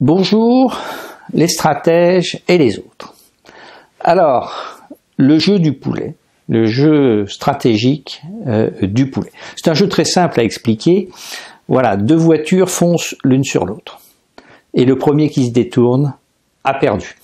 Bonjour les stratèges et les autres. Alors, le jeu du poulet, le jeu stratégique du poulet. C'est un jeu très simple à expliquer. Voilà, deux voitures foncent l'une sur l'autre. Et le premier qui se détourne a perdu.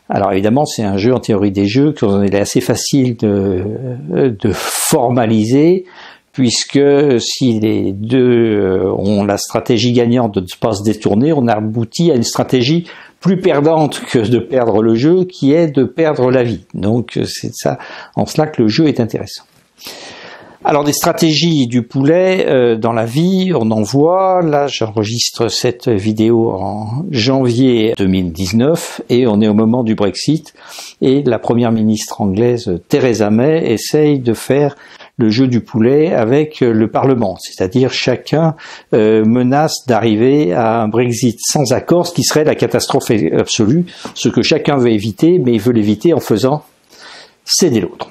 Alors évidemment, c'est un jeu en théorie des jeux qu'il est assez facile de formaliser, puisque si les deux ont la stratégie gagnante de ne pas se détourner, on aboutit à une stratégie plus perdante que de perdre le jeu, qui est de perdre la vie. Donc c'est ça, en cela que le jeu est intéressant. Alors des stratégies du poulet dans la vie, on en voit. Là, j'enregistre cette vidéo en janvier 2019 et on est au moment du Brexit. Et la première ministre anglaise Theresa May essaye de faire le jeu du poulet avec le Parlement, c'est-à-dire chacun menace d'arriver à un Brexit sans accord, ce qui serait la catastrophe absolue, ce que chacun veut éviter, mais il veut l'éviter en faisant céder l'autre.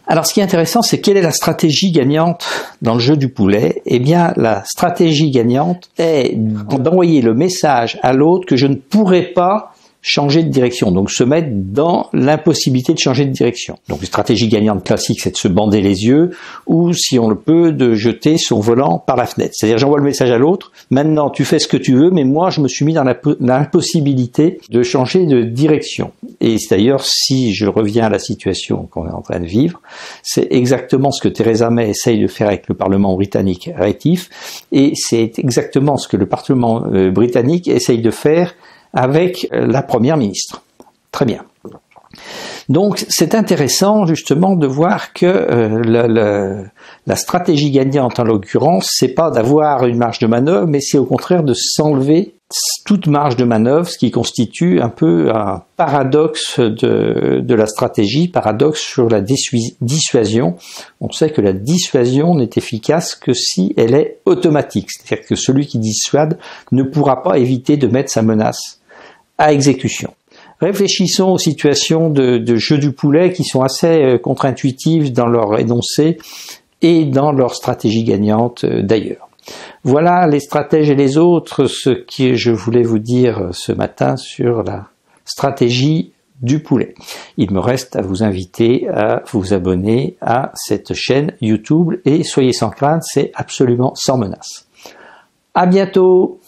Alors ce qui est intéressant, c'est quelle est la stratégie gagnante dans le jeu du poulet? Eh bien, la stratégie gagnante est d'envoyer le message à l'autre que je ne pourrai pas changer de direction, donc se mettre dans l'impossibilité de changer de direction. Donc une stratégie gagnante classique, c'est de se bander les yeux, ou si on le peut, de jeter son volant par la fenêtre. C'est-à-dire j'envoie le message à l'autre, maintenant tu fais ce que tu veux, mais moi je me suis mis dans l'impossibilité de changer de direction. Et d'ailleurs, si je reviens à la situation qu'on est en train de vivre, c'est exactement ce que Theresa May essaye de faire avec le Parlement britannique réactif, et c'est exactement ce que le Parlement britannique essaye de faire avec la première ministre. Très bien. Donc c'est intéressant justement de voir que la stratégie gagnante en l'occurrence, c'est pas d'avoir une marge de manœuvre, mais c'est au contraire de s'enlever toute marge de manœuvre, ce qui constitue un peu un paradoxe de la stratégie, paradoxe sur la dissuasion. On sait que la dissuasion n'est efficace que si elle est automatique, c'est-à-dire que celui qui dissuade ne pourra pas éviter de mettre sa menace à exécution. Réfléchissons aux situations de jeu du poulet qui sont assez contre-intuitives dans leur énoncé et dans leur stratégie gagnante d'ailleurs. Voilà les stratèges et les autres, ce que je voulais vous dire ce matin sur la stratégie du poulet. Il me reste à vous inviter à vous abonner à cette chaîne YouTube et soyez sans crainte, c'est absolument sans menace. À bientôt!